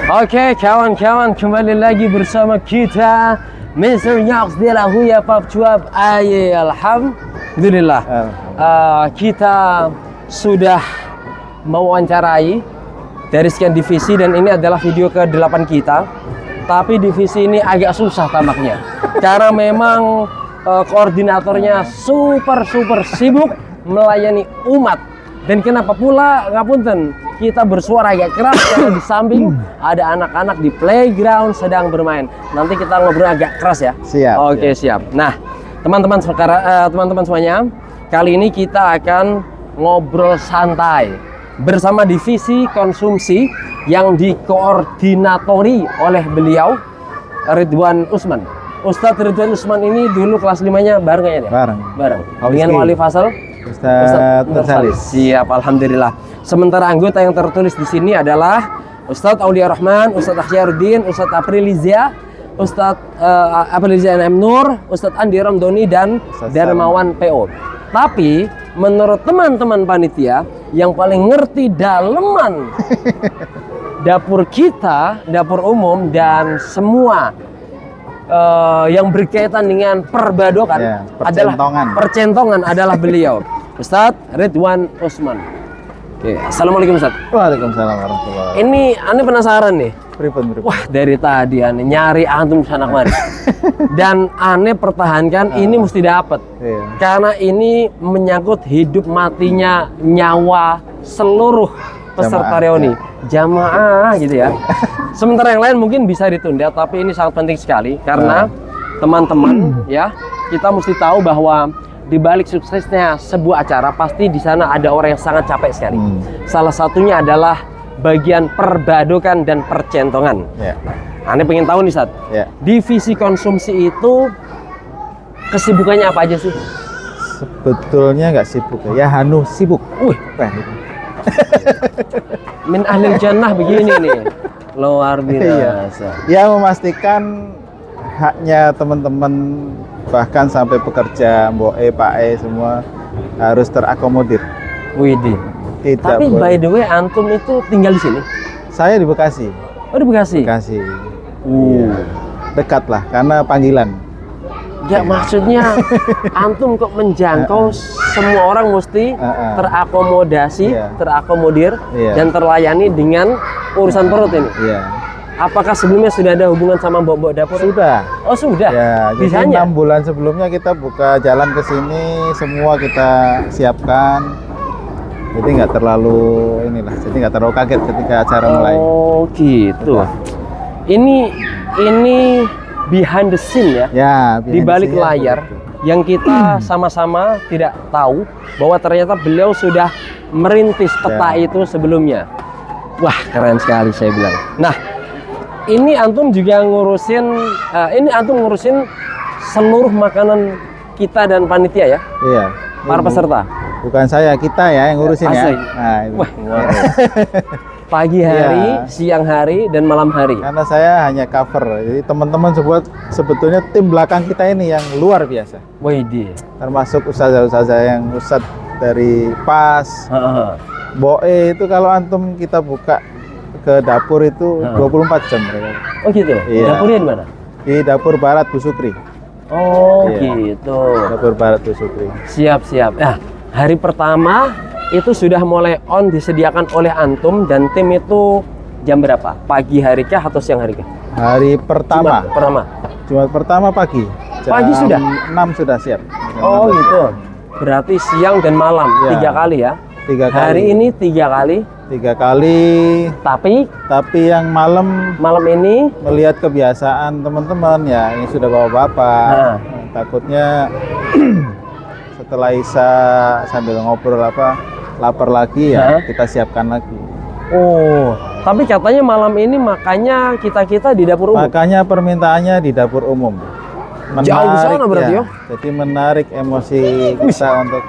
Oke, kawan-kawan, kembali lagi bersama kita Mr. Nyox de la Huya Pap Cuap. Alhamdulillah. Kita sudah mewawancarai dari sekian divisi dan ini adalah video ke-8 kita. Tapi divisi ini agak susah tampaknya karena memang koordinatornya super sibuk melayani umat. Dan kenapa pula, ngapunten, kita bersuara agak keras karena di samping ada anak-anak di playground sedang bermain. Nanti kita ngobrol agak keras ya. Siap. Oke, siap. Nah, teman-teman semuanya, kali ini kita akan ngobrol santai bersama divisi konsumsi yang dikoordinatori oleh beliau, Ridwan Usman. Ustadz Ridwan Usman ini dulu kelas 5-nya bareng kayaknya? Bareng. Dengan Wali Fasal Ustadz Nursalis. Siap, alhamdulillah. Sementara anggota yang tertulis di sini adalah Ustadz Aulia Rahman, Ustadz Akhyaruddin, Ustadz Aprilizia, Ustadz Aprilizia NM Nur, Ustadz Andi Ramdhani dan Darmawan PO. Tapi menurut teman-teman panitia yang paling ngerti daleman dapur kita, dapur umum dan semua yang berkaitan dengan perbadokan percentongan adalah beliau, Ustadz Ridwan Usman. Oke, assalamualaikum Ustadz. Waalaikumsalam warahmatullahi. Ini aneh penasaran nih. Pripun. Wah, dari tadi aneh nyari antum sana kemari. Dan aneh pertahankan ini mesti dapat. Iya. Karena ini menyangkut hidup matinya nyawa seluruh peserta reuni. Jamaah gitu ya. Sementara yang lain mungkin bisa ditunda, tapi ini sangat penting sekali karena teman-teman ya, kita mesti tahu bahwa di balik suksesnya sebuah acara pasti di sana ada orang yang sangat capek sekali. Salah satunya adalah bagian perbadokan dan percentongan. Aneh pengen tahu nih, Ustadz. Divisi konsumsi itu kesibukannya apa aja sih? Sebetulnya nggak sibuk ya, sibuk. Min ahlil jannah begini nih. Luar biasa. Ya, memastikan haknya teman-teman bahkan sampai pekerja Mbok Pak semua harus terakomodir. Widih. Tapi by the way, antum itu tinggal di sini? Saya di Bekasi. Oh, di Bekasi? Bekasi. Dekat lah, karena panggilan. Ya, maksudnya antum kok menjangkau semua orang mesti terakomodasi, terakomodir dan terlayani dengan urusan perut ini. Apakah sebelumnya sudah ada hubungan sama mbok-mbok dapur? Sudah. Oh, sudah. Ya, jadi 6 bulan sebelumnya kita buka jalan ke sini, semua kita siapkan. Jadi nggak terlalu jadi nggak terlalu kaget ketika acara mulai. Oh, gitu. Ini behind the scene ya. Di balik layar yang kita sama-sama tidak tahu bahwa ternyata beliau sudah merintis peta itu sebelumnya. Wah, keren sekali saya bilang. Nah, ini antum juga ngurusin seluruh makanan kita dan panitia ya? Iya. Para peserta. Bukan saya, kita ya yang ngurusin ya. Nah, wah, pagi hari, siang hari, dan malam hari. Karena saya hanya cover. Jadi teman-teman sebetulnya tim belakang kita ini yang luar biasa. Widih. Termasuk ustazah-ustazah yang ustadz dari PAS. Boe itu kalau antum kita buka ke dapur itu 24 jam mereka. Oh gitu? Iya. Dapurnya di mana? Di dapur barat Bu Sukri. Oh gitu. Dapur barat Bu Sukri. Siap. Nah, hari pertama itu sudah mulai disediakan oleh antum dan tim itu jam berapa? Pagi hari kah atau siang hari kah? Hari pertama. Jumat pertama pagi. Pagi sudah? 6 sudah siap. Oh gitu. Berarti siang dan malam 3 kali ya? 3 kali. Hari ini 3 kali. 3 kali. Tapi yang malam ini melihat kebiasaan teman-teman ya, ini sudah bapak-bapak. Takutnya setelah Isya sambil ngobrol lapar lagi ya, kita siapkan lagi. Oh, tapi katanya malam ini makanya kita di dapur umum. Makanya permintaannya di dapur umum. Menarik, jauh sana berarti ya. Jadi menarik emosi kita untuk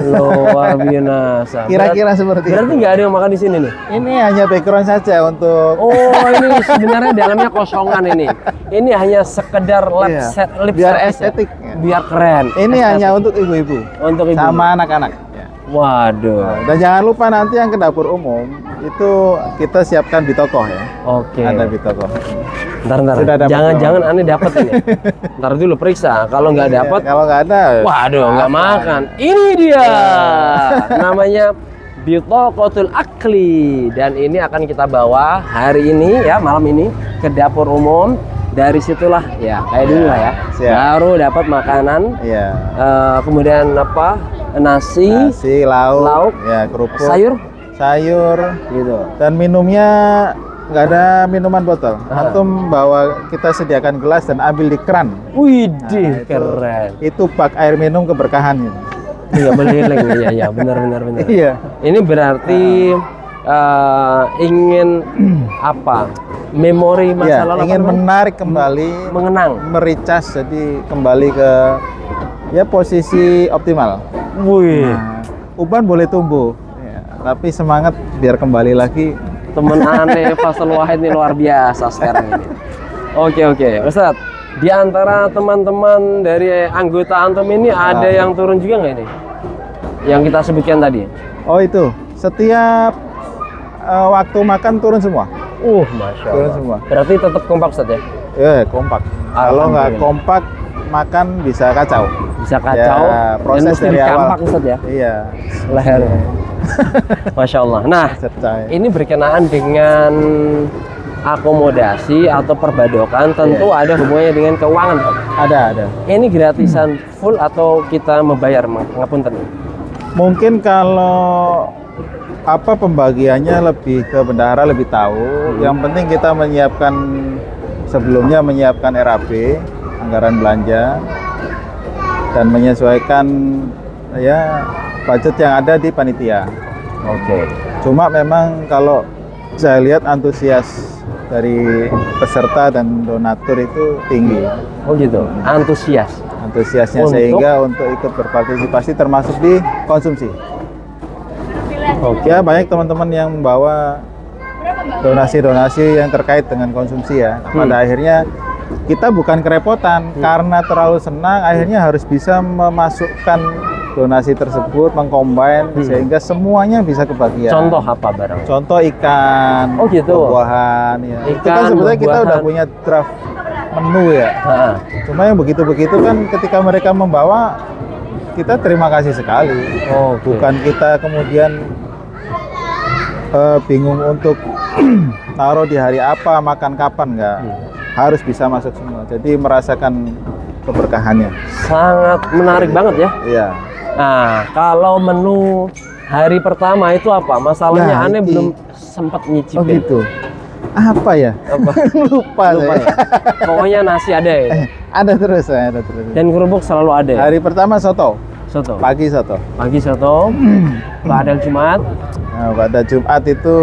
luar biasa. Kira-kira seperti itu. Berarti nggak ada yang makan di sini nih? Ini hanya background saja untuk. Oh, ini sebenarnya dalamnya kosongan ini. Ini hanya sekedar lip biar estetik, ya? Biar keren. Ini estetik. Hanya untuk ibu-ibu. Untuk ibu. Sama anak-anak. Ya. Waduh. Dan jangan lupa nanti yang ke dapur umum Itu kita siapkan di toko ya. Oke. Ada di toko. Ntar. Sudah dapat Jangan-jangan aneh dapat ini. Ntar dulu periksa. Kalau nggak dapat, Kalau nggak ada, waduh, nggak makan. Ini dia. Namanya Bitaqatul Akli, dan ini akan kita bawa hari ini ya, malam ini ke dapur umum. Dari situlah ya kayak dulu lah ya. Siap. Baru dapat makanan. Iya. Kemudian apa? Nasi, lauk, ya kerupuk, sayur gitu. Dan minumnya nggak ada minuman botol. Antum bawa, kita sediakan gelas dan ambil di keran. Widih, keren. Itu bak air minum keberkahan itu. Iya, meleleng. Iya, benar. Iya. Ini berarti ingin apa? Memori masa lalu, ingin menarik kembali, mengenang, mericas, jadi kembali ke ya posisi optimal. Wih, uban boleh tumbuh, ya, tapi semangat biar kembali lagi. Temen aneh Faisal Wahid ini luar biasa sekarang ini. Oke, Ustadz, di antara teman-teman dari anggota antum ini ada yang turun juga nggak ini? Yang kita sebutkan tadi? Oh itu, setiap waktu makan turun semua. Masya Allah. Turun semua. Berarti tetap kompak Ustadz ya? Ya, kompak. Kalau nggak kompak, makan bisa kacau. Bisa kacau. Ya, proses dan dari awal. Ustadz ya? Iya. Leher. Masya Allah. Nah, ini berkenaan dengan akomodasi atau perbadokan, tentu ada hubungannya dengan keuangan, Pak. Ada. Ini gratisan full atau kita membayar, ngapunten? Mungkin kalau pembagiannya lebih ke bendahara lebih tahu. Yang penting kita menyiapkan sebelumnya RAB, anggaran belanja, dan menyesuaikan ya budget yang ada di panitia. Oke. Cuma memang kalau saya lihat antusias dari peserta dan donatur itu tinggi. Oh gitu, Antusiasnya sehingga untuk ikut berpartisipasi termasuk di konsumsi. Ya, banyak teman-teman yang membawa donasi-donasi yang terkait dengan konsumsi ya. Pada akhirnya kita bukan kerepotan karena terlalu senang, akhirnya harus bisa memasukkan donasi tersebut, mengcombine sehingga semuanya bisa kebagian. Contoh apa barang? Contoh ikan, oh gitu, buah-buahan ya. Ikan, itu kan sebetulnya kita udah punya draft menu ya. Cuma yang begitu-begitu kan ketika mereka membawa, kita terima kasih sekali. Bukan kita kemudian bingung untuk taruh di hari apa, makan kapan, enggak. Harus bisa masuk semua. Jadi merasakan keberkahannya. Sangat menarik banget ya. Iya. Nah, kalau menu hari pertama itu apa? Masalahnya aneh belum sempat nyicipin. Oh gitu. Apa ya? Lupa ya. Pokoknya nasi ada ya. Ada terus. Dan kerupuk selalu ada. Hari pertama soto. Pagi soto. Pada Jumat. Nah, pada Jumat itu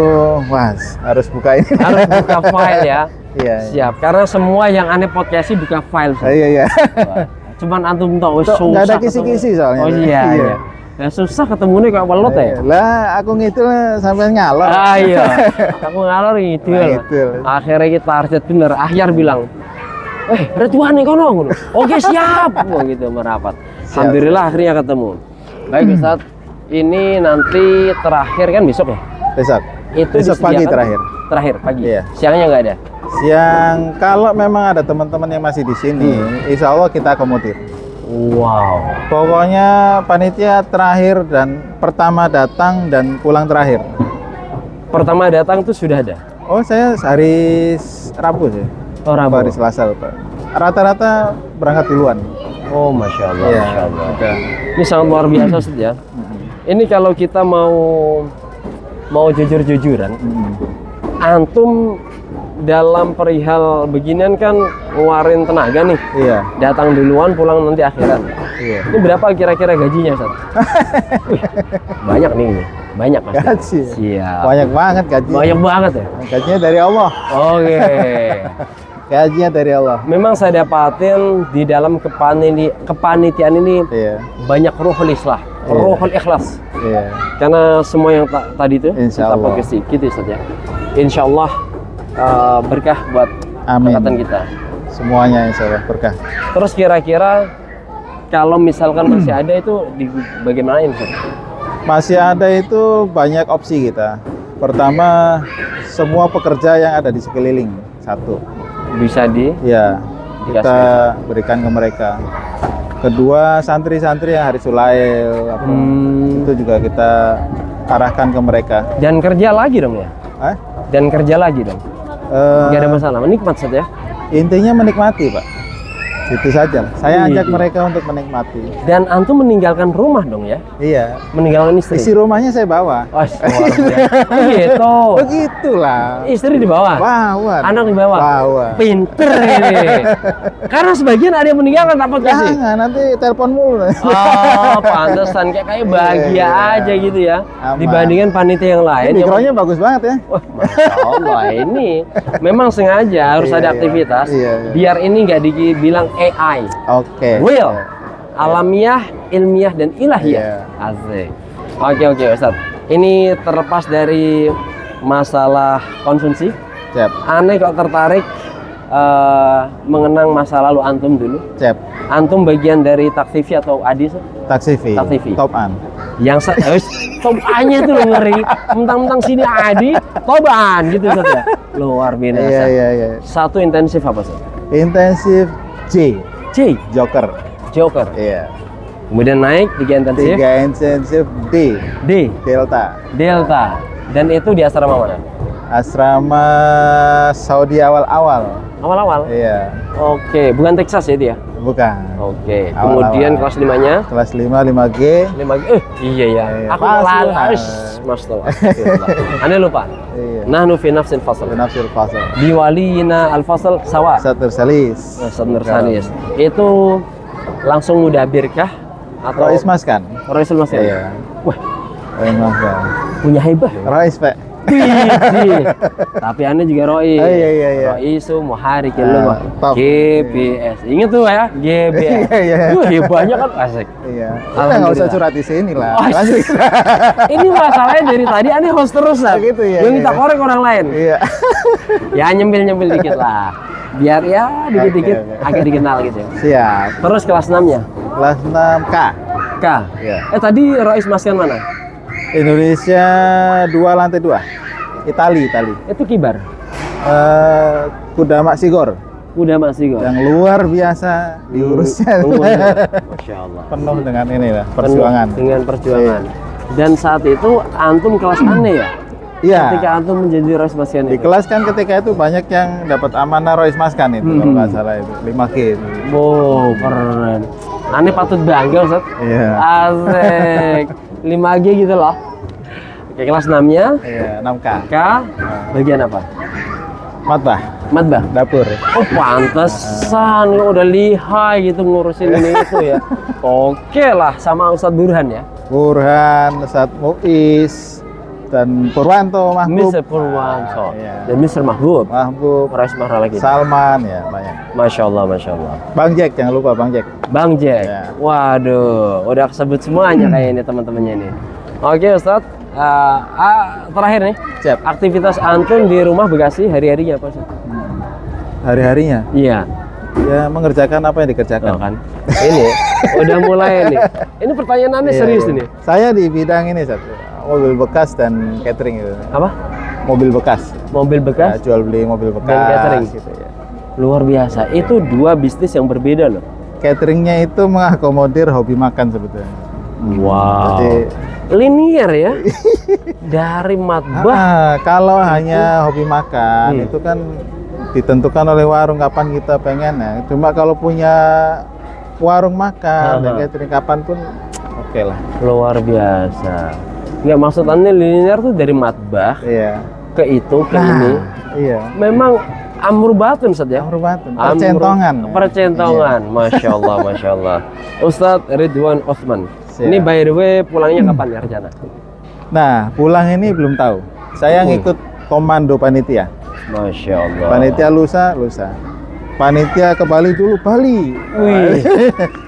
harus buka ini. Harus buka file ya. Iya. Siap. Karena semua yang aneh podcasti buka file. Iya. Cuman antum tahu susah. Nggak ada kisi-kisi soalnya. Oh iya. Ya susah ketemu nih kayak welot ya. Lah, aku ngidul sampai ngalor. Iya. Aku ngalor ngidul. Akhirnya kita target bener. Ahyar bilang, Ridwan nih kono. Oke siap. Gitu merapat. Alhamdulillah akhirnya ketemu. Baik Ustaz, ini nanti terakhir kan besok ya? Besok pagi terakhir. Terakhir pagi. Iya. Siangnya nggak ada? Siang kalau memang ada teman-teman yang masih di sini, insya Allah kita akomodir. Wow. Pokoknya panitia terakhir dan pertama datang dan pulang terakhir. Pertama datang itu sudah ada? Oh, saya hari Rabu sih. Oh, Rabu. Hari Selasa, Pak. Rata-rata berangkat duluan. Oh, Masya Allah. Ya, Masya Allah. Ini sangat luar biasa Ustaz ya. Ini kalau kita mau jujur-jujuran, antum dalam perihal beginian kan ngeluarin tenaga nih. Iya. Datang duluan, pulang nanti akhiran. Iya. Ini berapa kira-kira gajinya, Ustaz? Banyak nih. Banyak pasti. Gaji. Siap. Banyak banget gaji. Banyak banget ya? Gajinya dari Allah. Oke. Gajinya dari Allah. Memang saya dapatin di dalam kepanitiaan ini banyak ruhul ikhlas. Ruhul ikhlas. Iya. Karena semua yang tadi itu kita fokus gitu Ustaz ya. Insya Allah berkah buat angkatan kita. Semuanya insya Allah berkah. Terus kira-kira kalau misalkan masih ada itu bagaimana Ustaz? Masih ada itu banyak opsi kita. Pertama, semua pekerja yang ada di sekeliling, satu. Bisa Ya, kita berikan ke mereka. Kedua, santri-santri yang hari Sulail, itu juga kita arahkan ke mereka. dan kerja lagi dong ya? Dan kerja lagi dong? Nggak ada masalah, menikmat Ustaz ya? Intinya menikmati, Pak. Itu saja. Saya ajak mereka untuk menikmati. Dan antum meninggalkan rumah dong ya? Iya. Meninggalkan istri? Isi rumahnya saya bawa. Oh, gitu. Begitulah. Istri di bawah? Bawa. Anak di bawah? Bawa. Pinter ini. Karena sebagian ada yang meninggalkan tanpa kasih. Jangan, nanti telepon mulu. Oh, pantesan kayak bahagia Iya. aja gitu ya. Aman. Dibandingkan panitia yang lain. yang- Mikronya bagus banget ya. Wah, Masya Allah, ini memang sengaja harus Iya, ada iya. aktivitas Iya, iya. biar ini nggak dibilang AI, Oke. real, alamiah, ilmiah dan ilahiyah. Iya. Asik. Oke Ustadz. Ini terlepas dari masalah konsumsi. Siap. Aneh kok tertarik mengenang masa lalu antum dulu. Siap. Antum bagian dari Taktivi atau Adi? Ustadz? Taksivi. Taksivi. Top an. Yang top A-nya tuh lo ngeri, mentang-mentang sini Adi, toban gitu Ustadz ya. Luar biasa. Iya. Satu intensif apa sih? Intensif J. C, Joker. Joker. Iya. Kemudian naik 3 intensif, 3 intensif D. D, Delta. Delta. Dan itu di asrama mana? Asrama Saudi awal-awal. Awal-awal. Iya. Oke, bukan Texas ya itu ya? Bukan. Oke. Awal-awal. Kemudian kelas 5-nya? Kelas 5 5G. 5 iya ya. Iya, Aku pas lu, lalas. Mas tuh. Aneh lupa. Iya. Nahnu fi nafsil fasl. Nafsul fasal. Biwalina al-fasl sawa. Satur salis. Ustadz Sanis. Itu langsung mudabirkah atau Rois Mas kan? Roisul Mas ya? Iya. Wah, Rois Mas kan. punya hebat ya? Rois Pak. Widih. Tapi aneh juga Rois. Oh, iya. Roisu Muharik Ah, lu top. GPS. Ingat tuh ya, GPS. Iya. Wah, hebatnya kan asik. Iya. Kita nggak Alhamdulillah. usah curhat di sini lah. Oh, Lanjut. Ini masalahnya dari tadi aneh host terus lah. Gitu ya, Gue iya. minta korek orang lain. Iya. Ya nyempil dikit lah. Biar ya dikit-dikit Oke. agak dikenal gitu. Siap. Terus kelas 6-nya? Kelas 6 K. K. Iya. Tadi Rois Maskan mana? Indonesia 2 lantai 2. Itali. Itu kibar. Kuda Mak Sigor. Udah masih gue. Yang luar biasa diurusnya. Masya Allah. Penuh dengan ini lah, perjuangan. Dengan perjuangan. Dan saat itu antum kelas aneh ya? Iya. Ketika antum menjadi Rois Maskan Di itu. kelas kan ketika itu banyak yang dapat amanah Rois Maskan itu kalau nggak salah itu 5G itu. Oh, keren. Aneh patut bangga Ustaz. Iya. Asik. 5G gitu loh. Oke, kelas 6-nya Iya, 6K. K bagian apa? Matbah, Madbah. dapur. Oh, pantesan lo udah lihai gitu ngurusin ini itu ya. Oke lah sama Ustadz Burhan ya. Burhan, Ustadz Muiz, dan Purwanto, Mahbub. Mr. Purwanto Iya. dan Mr. Mahbub. Mahbub, Rois Mahra lagi. Salman, ya banyak. Masya Allah, Masya Allah. Bang Jack, jangan lupa Bang Jack. Bang Jack. Ya. Waduh, udah kesebut semuanya kayak ini teman-temannya ini. Oke Ustadz, terakhir nih. Siap. Aktivitas antum di rumah Bekasi hari-harinya apa Ustadz? Hari-harinya, Iya. ya mengerjakan apa yang dikerjakan. Tuh kan. Ini udah mulai nih. Ini pertanyaannya Iya, serius iya. ini. Saya di bidang ini, satu mobil bekas dan catering itu. Apa? Mobil bekas. Mobil Ya, bekas jual beli mobil bekas. dan catering. Gitu, ya. Luar biasa. Itu dua bisnis yang berbeda loh. Cateringnya itu mengakomodir hobi makan sebetulnya. Wow. Jadi Linier ya. Dari matbah. kalau hanya hobi makan itu kan ditentukan oleh warung kapan kita pengen ya. Cuma kalau punya warung makan dan catering kapan pun oke lah. Luar biasa. Nggak maksud Anda linier tuh dari matbah Iya. ke itu ke ini. Iya. Memang amur batun Ustaz ya. Hormatan. Percentongan. Percentongan. Masya Allah, Masya Allah. Ustadz Ridwan Osman. Siap. Ini by the way pulangnya kapan ya rencana? Nah, pulang ini belum tahu. Saya ngikut komando panitia. Masya Allah. Panitia lusa. Panitia ke Bali dulu, Bali. Wih.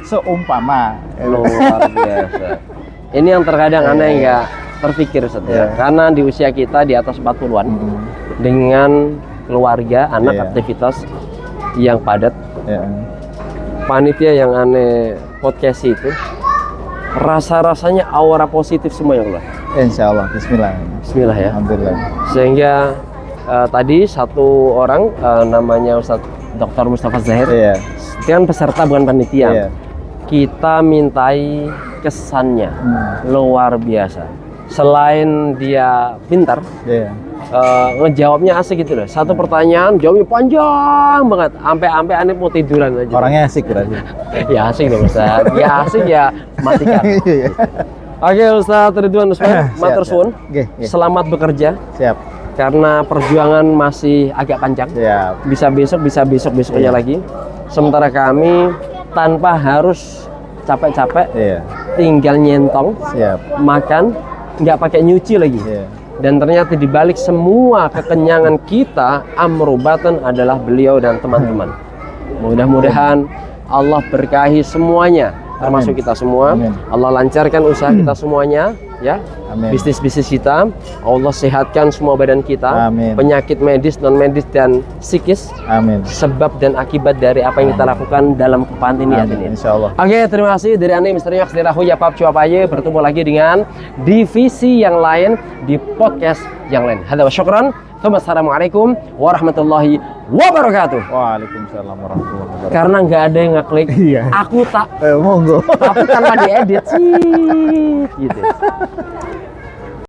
Seumpama. Luar biasa. Ini yang terkadang aneh nggak terpikir Ustaz ya. Karena di usia kita di atas 40-an dengan keluarga, anak, aktivitas yang padat. Ya. Panitia yang aneh podcast itu rasa-rasanya aura positif semua yang keluar. Insya Allah, Bismillah. Bismillah ya. Alhamdulillah. Sehingga tadi satu orang namanya Ustadz Dr. Mustafa Zahir, Iya. dia kan peserta bukan panitia. Iya. Kita mintai kesannya luar biasa. Selain dia pintar, Iya. ngejawabnya asik gitu loh. Satu pertanyaan jawabnya panjang banget, sampai aneh mau tiduran aja. Orangnya asik berarti. Ya asik dong Ustaz. Ya asik ya matikan. Iya. Oke Ustadz Ridwan Usman, matur suwun. Oke, Selamat bekerja siap. karena perjuangan masih agak panjang. Siap. Bisa besok, besoknya lagi. Sementara kami tanpa harus capek-capek, Iya. tinggal nyentong, Siap. makan, nggak pakai nyuci lagi. Iya. Dan ternyata di balik semua kekenyangan kita, amrubatan adalah beliau dan teman-teman. Mudah-mudahan Allah berkahi semuanya, termasuk Amin. kita semua. Amin. Allah lancarkan usaha kita semuanya, ya. Amin. Bisnis-bisnis kita, Allah sehatkan semua badan kita. Amin. Penyakit medis, non medis dan psikis, Amin. sebab dan akibat dari apa yang kita lakukan dalam kepantian ini. Insya Allah. Oke, terima kasih dari Anda Misteri Aksdirahu ya Pap Cuapaye. Bertemu lagi dengan divisi yang lain di podcast yang lain. Hadza wa syukran. Assalamualaikum warahmatullahi wabarakatuh. Waalaikumsalam warahmatullahi wabarakatuh. Karena nggak ada yang ngeklik, Iya. aku tak, Monggo. tapi tanpa diedit sih, gitu.